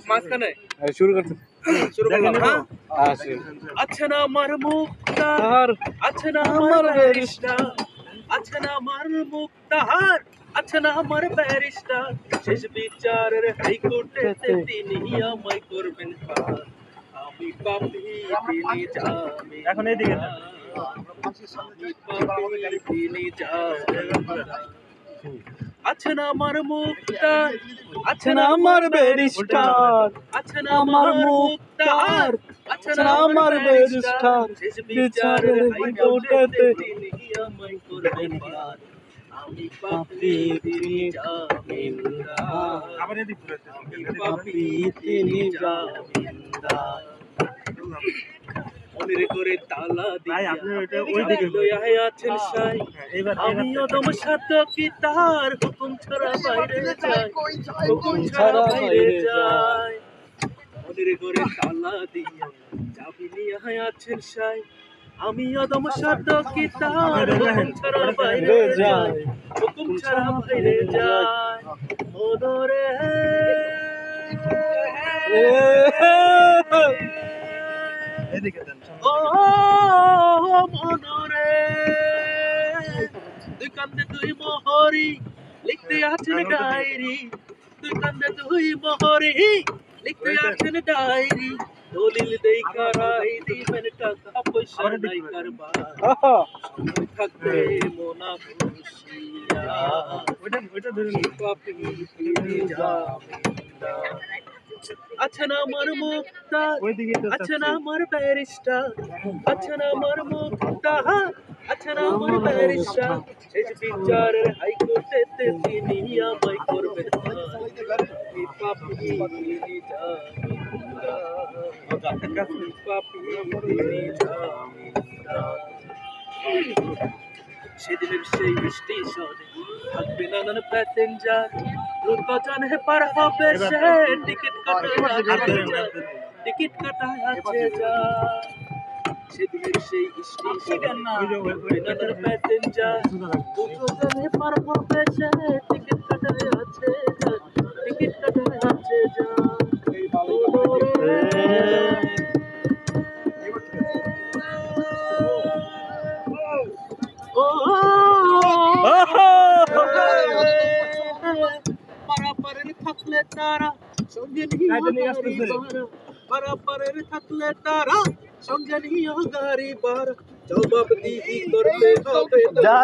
মাঝখানে শুরু করতে শুরু করলাম হ্যাঁ আচ্ছা না আমার মুক্তার আচ্ছা না আমার ব্যারিস্টার আচ্ছা না আমার মুক্তার আচ্ছা না আমার ব্যারিস্টার শেষ বিচারের হাইকোর্টেতে তিনি আমায় করবেন পার আমি পাপী তিনি জামিন এখন এইদিকে আমি পাপী তিনি জামিন আচ্ছা না আমার মুক্তার আচ্ছা না আমার ব্যারিস্টার আচ্ছা না আমার মুক্তার আচ্ছা না আমার ব্যারিস্টার শেষ বিচারের হাইকোর্টেতে তিনি আমায় করবেন পার আমি পাপী তিনি জামিনদার আবার এদিকে আমি পাপী তিনি জামিনদার মনের করে তালা দিয়া লইয়া আছেন সাই আমি অদম সাধকি তার হুকুম ছাড়া বাইরে যাই হুকুম ছাড়া বাইরে যাই মনের করে তালা দিয়া চাবি নিয়ে আছেন সাই আমি অদম সাধকি তার হুকুম ছাড়া বাইরে যাই হুকুম ছাড়া বাইরে যাই মনরে এদিকে দেন ও মনরে তুই কান্দে তুই মোহরি লিখতে আছেন ডায়েরি তুই কান্দে তুই মোহরি লিখতে আছেন ডায়েরি দলিল দেই কারাই দিবেন টাকা পয়সা নাই কারবার থাকবে মোনা খুশিয়া ওইটা ধরে পাপী তিনি জামিনদার আচ্ছা না আমার মুক্তার আচ্ছা না আমার ব্যারিস্টার আচ্ছা না আমার মুক্তার আচ্ছা না আমার ব্যারিস্টার শেষ বিচারের হাইকোর্টেতে তিনি আমায় করবেন আমি পাপী তিনি জামিনদার পাপী তিনি জামিনদার সেদিনের সেই স্টেশনে থাকবে নানান প্যাসেঞ্জার দ্রুত জানে পার হবে সে টিকিট কাটায় আছে যা সেদিনের সেই স্টেশনে নানান প্যাসেঞ্জার দ্রুত জানে পার হবে সে টিকিট কাটায় আছে যা টিকিট কাটায় আছে যা পারাপারের থাকলে তারা সঙ্গে পারাপারের থাকলে তারা সঙ্গে নিয়ে গাড়ি বার জবাব দিবি করতে হবে যা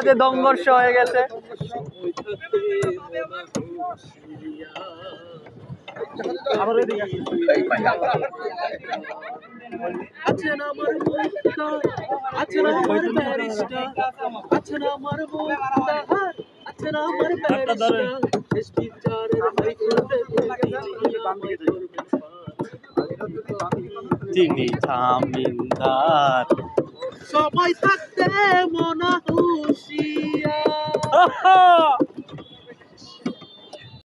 যে দমবর্ষ হয়ে গেছে আচ্ছা না আমার মুক্তার আচ্ছা না আমার ব্যারিস্টার আচ্ছা না আমার মুক্তার আচ্ছা না আমার ব্যারিস্টার শেষ বিচারের তিনি জামিনদার সময় থাকতে মন